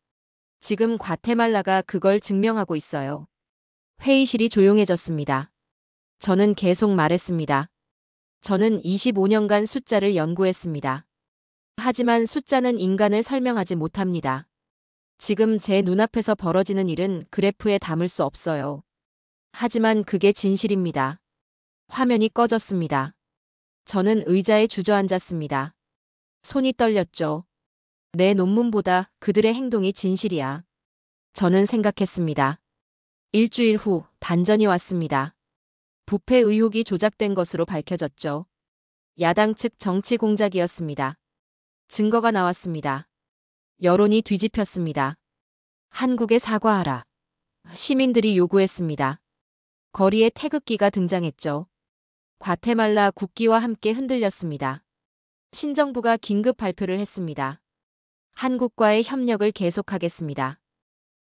지금 과테말라가 그걸 증명하고 있어요. 회의실이 조용해졌습니다. 저는 계속 말했습니다. 저는 25년간 숫자를 연구했습니다. 하지만 숫자는 인간을 설명하지 못합니다. 지금 제 눈앞에서 벌어지는 일은 그래프에 담을 수 없어요. 하지만 그게 진실입니다. 화면이 꺼졌습니다. 저는 의자에 주저앉았습니다. 손이 떨렸죠. 내 논문보다 그들의 행동이 진실이야. 저는 생각했습니다. 일주일 후 반전이 왔습니다. 부패 의혹이 조작된 것으로 밝혀졌죠. 야당 측 정치 공작이었습니다. 증거가 나왔습니다. 여론이 뒤집혔습니다. 한국에 사과하라. 시민들이 요구했습니다. 거리에 태극기가 등장했죠. 과테말라 국기와 함께 흔들렸습니다. 신정부가 긴급 발표를 했습니다. 한국과의 협력을 계속하겠습니다.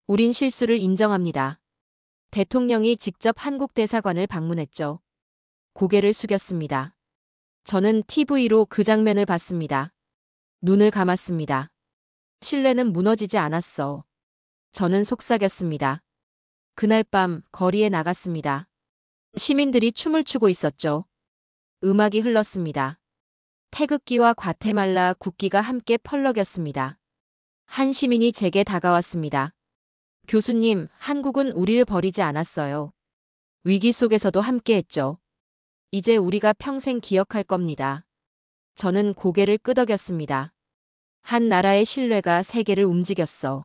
우린 실수를 인정합니다. 대통령이 직접 한국 대사관을 방문했죠. 고개를 숙였습니다. 저는 TV로 그 장면을 봤습니다. 눈을 감았습니다. 신뢰는 무너지지 않았어. 저는 속삭였습니다. 그날 밤 거리에 나갔습니다. 시민들이 춤을 추고 있었죠. 음악이 흘렀습니다. 태극기와 과테말라 국기가 함께 펄럭였습니다. 한 시민이 제게 다가왔습니다. 교수님, 한국은 우리를 버리지 않았어요. 위기 속에서도 함께했죠. 이제 우리가 평생 기억할 겁니다. 저는 고개를 끄덕였습니다. 한 나라의 신뢰가 세계를 움직였어.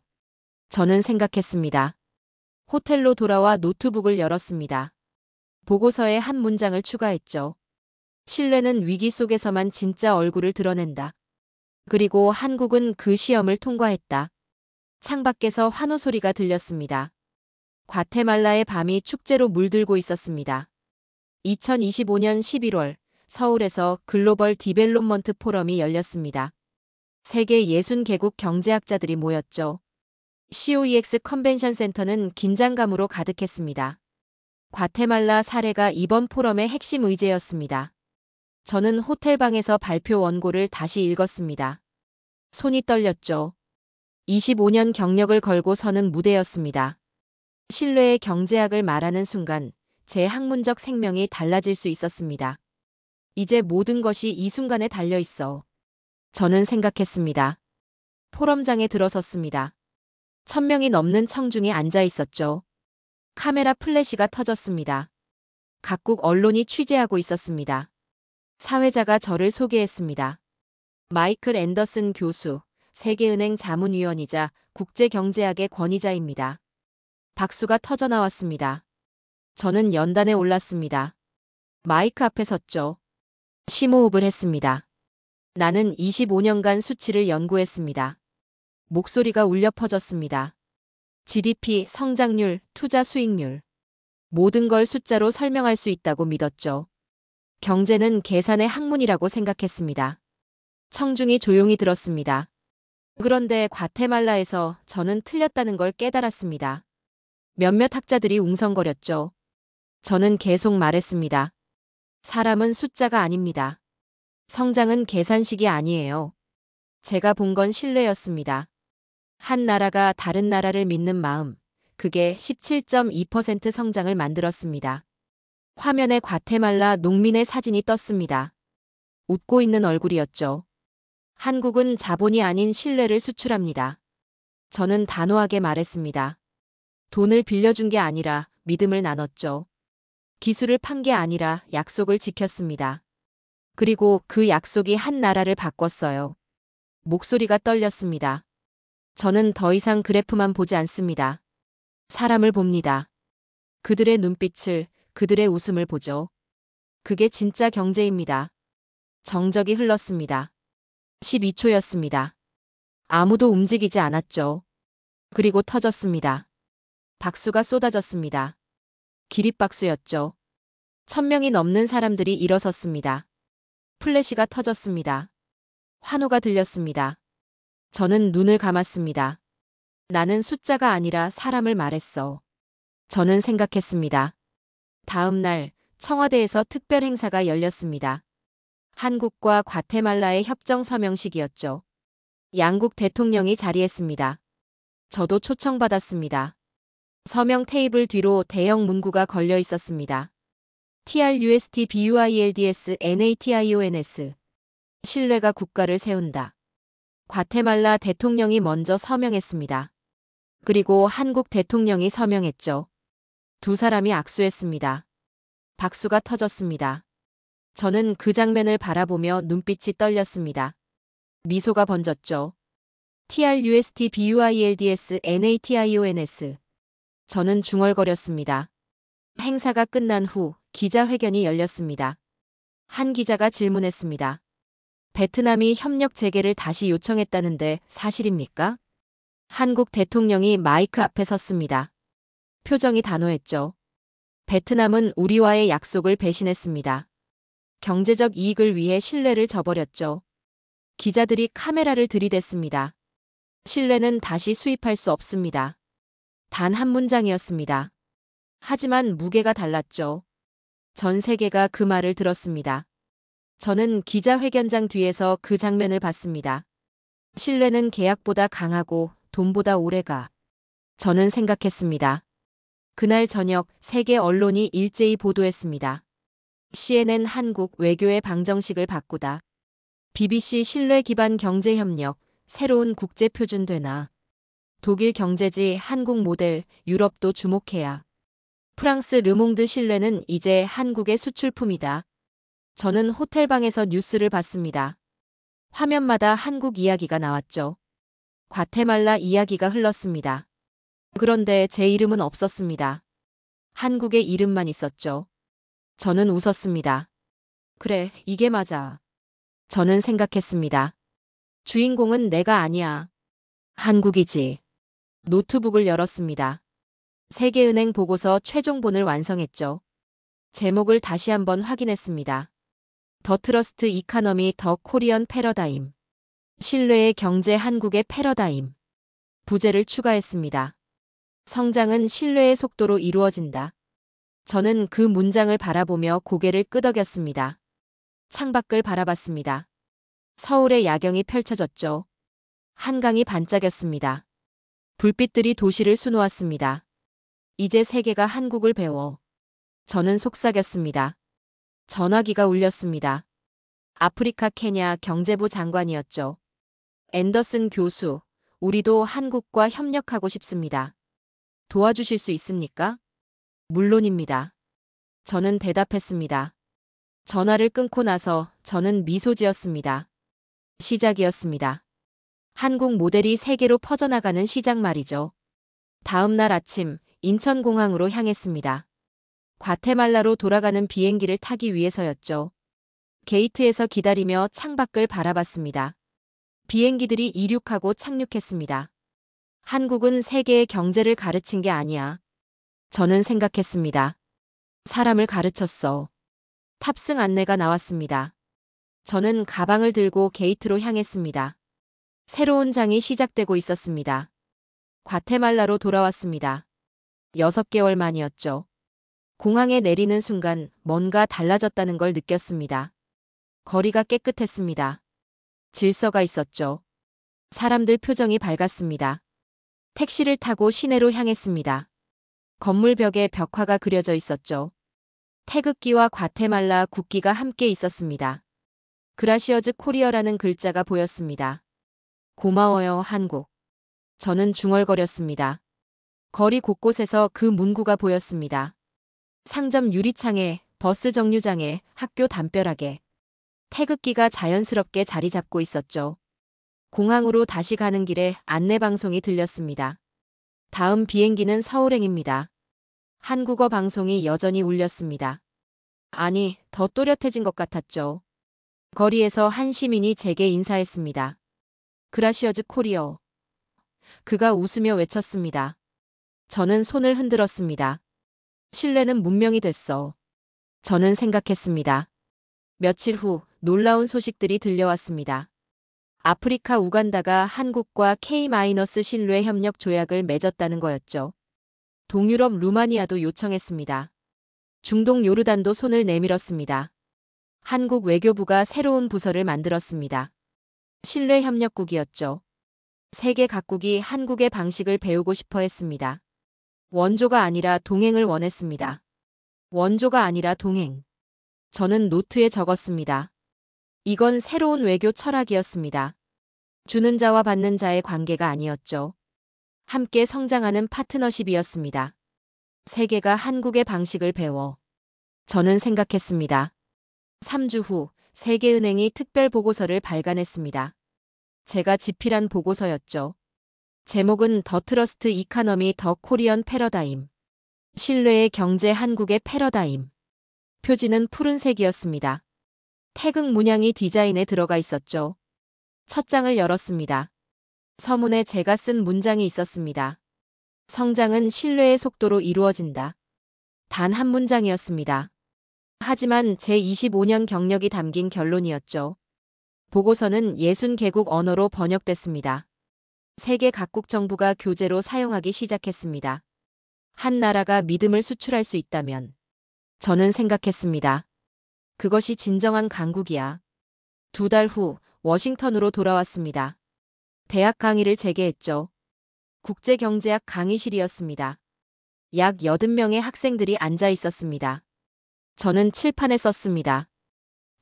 저는 생각했습니다. 호텔로 돌아와 노트북을 열었습니다. 보고서에 한 문장을 추가했죠. 신뢰는 위기 속에서만 진짜 얼굴을 드러낸다. 그리고 한국은 그 시험을 통과했다. 창밖에서 환호 소리가 들렸습니다. 과테말라의 밤이 축제로 물들고 있었습니다. 2025년 11월 서울에서 글로벌 디벨롭먼트 포럼이 열렸습니다. 세계 60개국 경제학자들이 모였죠. COEX 컨벤션 센터는 긴장감으로 가득했습니다. 과테말라 사례가 이번 포럼의 핵심 의제였습니다. 저는 호텔방에서 발표 원고를 다시 읽었습니다. 손이 떨렸죠. 25년 경력을 걸고 서는 무대였습니다. 신뢰의 경제학을 말하는 순간 제 학문적 생명이 달라질 수 있었습니다. 이제 모든 것이 이 순간에 달려 있어. 저는 생각했습니다. 포럼장에 들어섰습니다. 1000명이 넘는 청중이 앉아 있었죠. 카메라 플래시가 터졌습니다. 각국 언론이 취재하고 있었습니다. 사회자가 저를 소개했습니다. 마이클 앤더슨 교수, 세계은행 자문위원이자 국제경제학의 권위자입니다. 박수가 터져나왔습니다. 저는 연단에 올랐습니다. 마이크 앞에 섰죠. 심호흡을 했습니다. 나는 25년간 수치를 연구했습니다. 목소리가 울려 퍼졌습니다. GDP, 성장률, 투자 수익률. 모든 걸 숫자로 설명할 수 있다고 믿었죠. 경제는 계산의 학문이라고 생각했습니다. 청중이 조용히 들었습니다. 그런데 과테말라에서 저는 틀렸다는 걸 깨달았습니다. 몇몇 학자들이 웅성거렸죠. 저는 계속 말했습니다. 사람은 숫자가 아닙니다. 성장은 계산식이 아니에요. 제가 본 건 신뢰였습니다. 한 나라가 다른 나라를 믿는 마음, 그게 17.2% 성장을 만들었습니다. 화면에 과테말라 농민의 사진이 떴습니다. 웃고 있는 얼굴이었죠. 한국은 자본이 아닌 신뢰를 수출합니다. 저는 단호하게 말했습니다. 돈을 빌려준 게 아니라 믿음을 나눴죠. 기술을 판 게 아니라 약속을 지켰습니다. 그리고 그 약속이 한 나라를 바꿨어요. 목소리가 떨렸습니다. 저는 더 이상 그래프만 보지 않습니다. 사람을 봅니다. 그들의 눈빛을, 그들의 웃음을 보죠. 그게 진짜 경제입니다. 정적이 흘렀습니다. 12초였습니다. 아무도 움직이지 않았죠. 그리고 터졌습니다. 박수가 쏟아졌습니다. 기립박수였죠. 1000명이 넘는 사람들이 일어섰습니다. 플래시가 터졌습니다. 환호가 들렸습니다. 저는 눈을 감았습니다. 나는 숫자가 아니라 사람을 말했어. 저는 생각했습니다. 다음 날 청와대에서 특별 행사가 열렸습니다. 한국과 과테말라의 협정 서명식이었죠. 양국 대통령이 자리했습니다. 저도 초청받았습니다. 서명 테이블 뒤로 대형 문구가 걸려 있었습니다. TRUST BUILDS NATIONS. 신뢰가 국가를 세운다. 과테말라 대통령이 먼저 서명했습니다. 그리고 한국 대통령이 서명했죠. 두 사람이 악수했습니다. 박수가 터졌습니다. 저는 그 장면을 바라보며 눈빛이 떨렸습니다. 미소가 번졌죠. TRUST BUILDS NATIONS. 저는 중얼거렸습니다. 행사가 끝난 후 기자회견이 열렸습니다. 한 기자가 질문했습니다. 베트남이 협력 재개를 다시 요청했다는데 사실입니까? 한국 대통령이 마이크 앞에 섰습니다. 표정이 단호했죠. 베트남은 우리와의 약속을 배신했습니다. 경제적 이익을 위해 신뢰를 저버렸죠. 기자들이 카메라를 들이댔습니다. 신뢰는 다시 수입할 수 없습니다. 단 한 문장이었습니다. 하지만 무게가 달랐죠. 전 세계가 그 말을 들었습니다. 저는 기자회견장 뒤에서 그 장면을 봤습니다. 신뢰는 계약보다 강하고 돈보다 오래가. 저는 생각했습니다. 그날 저녁 세계 언론이 일제히 보도했습니다. CNN 한국 외교의 방정식을 바꾸다. BBC 신뢰 기반 경제협력, 새로운 국제표준 되나. 독일 경제지 한국 모델, 유럽도 주목해야. 프랑스 르몽드 신뢰는 이제 한국의 수출품이다. 저는 호텔방에서 뉴스를 봤습니다. 화면마다 한국 이야기가 나왔죠. 과테말라 이야기가 흘렀습니다. 그런데 제 이름은 없었습니다. 한국의 이름만 있었죠. 저는 웃었습니다. 그래, 이게 맞아. 저는 생각했습니다. 주인공은 내가 아니야. 한국이지. 노트북을 열었습니다. 세계은행 보고서 최종본을 완성했죠. 제목을 다시 한번 확인했습니다. 더 트러스트 이카너미 더 코리언 패러다임. 신뢰의 경제 한국의 패러다임. 부제를 추가했습니다. 성장은 신뢰의 속도로 이루어진다. 저는 그 문장을 바라보며 고개를 끄덕였습니다. 창밖을 바라봤습니다. 서울의 야경이 펼쳐졌죠. 한강이 반짝였습니다. 불빛들이 도시를 수놓았습니다. 이제 세계가 한국을 배워. 저는 속삭였습니다. 전화기가 울렸습니다. 아프리카 케냐 경제부 장관이었죠. 앤더슨 교수, 우리도 한국과 협력하고 싶습니다. 도와주실 수 있습니까? 물론입니다. 저는 대답했습니다. 전화를 끊고 나서 저는 미소 지었습니다. 시작이었습니다. 한국 모델이 세계로 퍼져나가는 시작 말이죠. 다음 날 아침 인천공항으로 향했습니다. 과테말라로 돌아가는 비행기를 타기 위해서였죠. 게이트에서 기다리며 창밖을 바라봤습니다. 비행기들이 이륙하고 착륙했습니다. 한국은 세계의 경제를 가르친 게 아니야. 저는 생각했습니다. 사람을 가르쳤어. 탑승 안내가 나왔습니다. 저는 가방을 들고 게이트로 향했습니다. 새로운 장이 시작되고 있었습니다. 과테말라로 돌아왔습니다. 6개월 만이었죠. 공항에 내리는 순간 뭔가 달라졌다는 걸 느꼈습니다. 거리가 깨끗했습니다. 질서가 있었죠. 사람들 표정이 밝았습니다. 택시를 타고 시내로 향했습니다. 건물 벽에 벽화가 그려져 있었죠. 태극기와 과테말라 국기가 함께 있었습니다. 그라시어즈 코리어라는 글자가 보였습니다. 고마워요, 한국. 저는 중얼거렸습니다. 거리 곳곳에서 그 문구가 보였습니다. 상점 유리창에, 버스 정류장에, 학교 담벼락에. 태극기가 자연스럽게 자리 잡고 있었죠. 공항으로 다시 가는 길에 안내방송이 들렸습니다. 다음 비행기는 서울행입니다. 한국어 방송이 여전히 울렸습니다. 아니, 더 또렷해진 것 같았죠. 거리에서 한 시민이 제게 인사했습니다. 그라시어즈 코리어. 그가 웃으며 외쳤습니다. 저는 손을 흔들었습니다. 신뢰는 문명이 됐어. 저는 생각했습니다. 며칠 후 놀라운 소식들이 들려왔습니다. 아프리카 우간다가 한국과 K-신뢰 협력 조약을 맺었다는 거였죠. 동유럽 루마니아도 요청했습니다. 중동 요르단도 손을 내밀었습니다. 한국 외교부가 새로운 부서를 만들었습니다. 신뢰협력국이었죠. 세계 각국이 한국의 방식을 배우고 싶어 했습니다. 원조가 아니라 동행을 원했습니다. 원조가 아니라 동행. 저는 노트에 적었습니다. 이건 새로운 외교 철학이었습니다. 주는 자와 받는 자의 관계가 아니었죠. 함께 성장하는 파트너십이었습니다. 세계가 한국의 방식을 배워. 저는 생각했습니다. 3주 후 세계은행이 특별 보고서를 발간했습니다. 제가 집필한 보고서였죠. 제목은 더 트러스트 이카너미 더 코리언 패러다임. 신뢰의 경제 한국의 패러다임. 표지는 푸른색이었습니다. 태극 문양이 디자인에 들어가 있었죠. 첫 장을 열었습니다. 서문에 제가 쓴 문장이 있었습니다. 성장은 신뢰의 속도로 이루어진다. 단 한 문장이었습니다. 하지만 제 25년 경력이 담긴 결론이었죠. 보고서는 60개국 언어로 번역됐습니다. 세계 각국 정부가 교재로 사용하기 시작했습니다. 한 나라가 믿음을 수출할 수 있다면 저는 생각했습니다. 그것이 진정한 강국이야. 2달 후 워싱턴으로 돌아왔습니다. 대학 강의를 재개했죠. 국제경제학 강의실이었습니다. 약 80명의 학생들이 앉아 있었습니다. 저는 칠판에 썼습니다.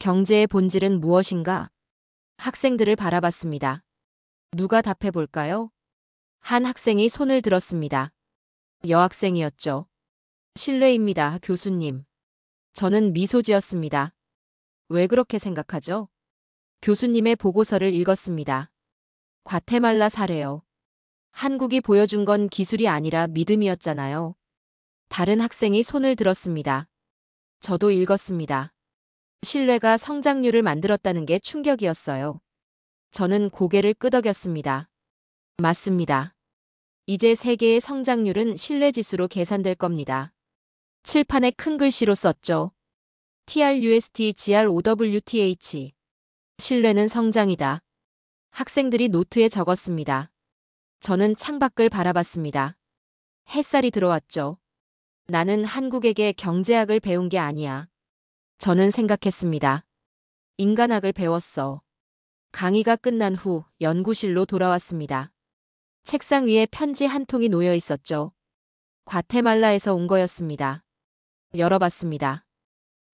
경제의 본질은 무엇인가? 학생들을 바라봤습니다. 누가 답해 볼까요? 한 학생이 손을 들었습니다. 여학생이었죠. 신뢰입니다, 교수님. 저는 미소 지었습니다. 왜 그렇게 생각하죠? 교수님의 보고서를 읽었습니다. 과테말라 사례요. 한국이 보여준 건 기술이 아니라 믿음이었잖아요. 다른 학생이 손을 들었습니다. 저도 읽었습니다. 신뢰가 성장률을 만들었다는 게 충격이었어요. 저는 고개를 끄덕였습니다. 맞습니다. 이제 세계의 성장률은 신뢰지수로 계산될 겁니다. 칠판에 큰 글씨로 썼죠. TRUST GROWTH. 신뢰는 성장이다. 학생들이 노트에 적었습니다. 저는 창밖을 바라봤습니다. 햇살이 들어왔죠. 나는 한국에게 경제학을 배운 게 아니야. 저는 생각했습니다. 인간학을 배웠어. 강의가 끝난 후 연구실로 돌아왔습니다. 책상 위에 편지 한 통이 놓여 있었죠. 과테말라에서 온 거였습니다. 열어봤습니다.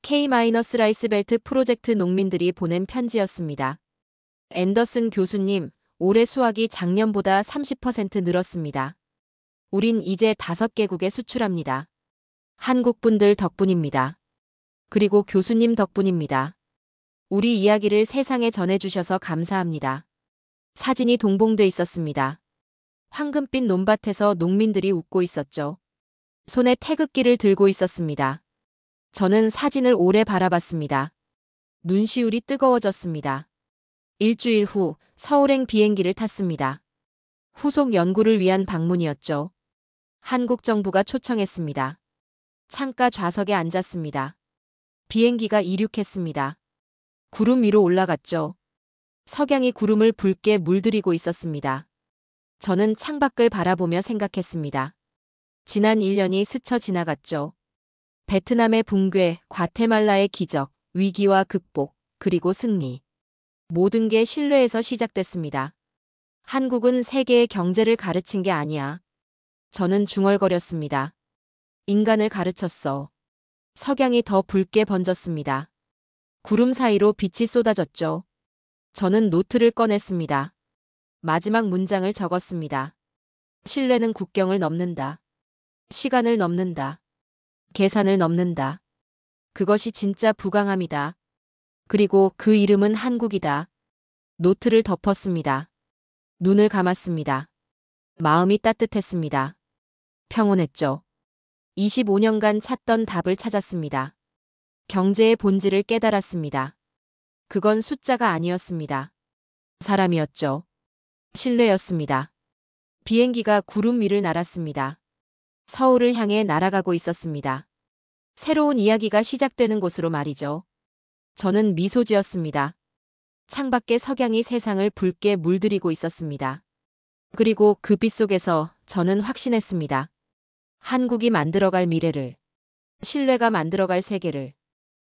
K-라이스벨트 프로젝트 농민들이 보낸 편지였습니다. 앤더슨 교수님, 올해 수확이 작년보다 30% 늘었습니다. 우린 이제 5개국에 수출합니다. 한국 분들 덕분입니다. 그리고 교수님 덕분입니다. 우리 이야기를 세상에 전해주셔서 감사합니다. 사진이 동봉돼 있었습니다. 황금빛 논밭에서 농민들이 웃고 있었죠. 손에 태극기를 들고 있었습니다. 저는 사진을 오래 바라봤습니다. 눈시울이 뜨거워졌습니다. 일주일 후 서울행 비행기를 탔습니다. 후속 연구를 위한 방문이었죠. 한국 정부가 초청했습니다. 창가 좌석에 앉았습니다. 비행기가 이륙했습니다. 구름 위로 올라갔죠. 석양이 구름을 붉게 물들이고 있었습니다. 저는 창밖을 바라보며 생각했습니다. 지난 1년이 스쳐 지나갔죠. 베트남의 붕괴, 과테말라의 기적, 위기와 극복, 그리고 승리. 모든 게 신뢰에서 시작됐습니다. 한국은 세계의 경제를 가르친 게 아니야. 저는 중얼거렸습니다. 인간을 가르쳤어. 석양이 더 붉게 번졌습니다. 구름 사이로 빛이 쏟아졌죠. 저는 노트를 꺼냈습니다. 마지막 문장을 적었습니다. 신뢰는 국경을 넘는다. 시간을 넘는다. 계산을 넘는다. 그것이 진짜 부강함이다. 그리고 그 이름은 한국이다. 노트를 덮었습니다. 눈을 감았습니다. 마음이 따뜻했습니다. 평온했죠. 25년간 찾던 답을 찾았습니다. 경제의 본질을 깨달았습니다. 그건 숫자가 아니었습니다. 사람이었죠. 신뢰였습니다. 비행기가 구름 위를 날았습니다. 서울을 향해 날아가고 있었습니다. 새로운 이야기가 시작되는 곳으로 말이죠. 저는 미소 지었습니다. 창밖의 석양이 세상을 붉게 물들이고 있었습니다. 그리고 그 빛 속에서 저는 확신했습니다. 한국이 만들어갈 미래를, 신뢰가 만들어갈 세계를.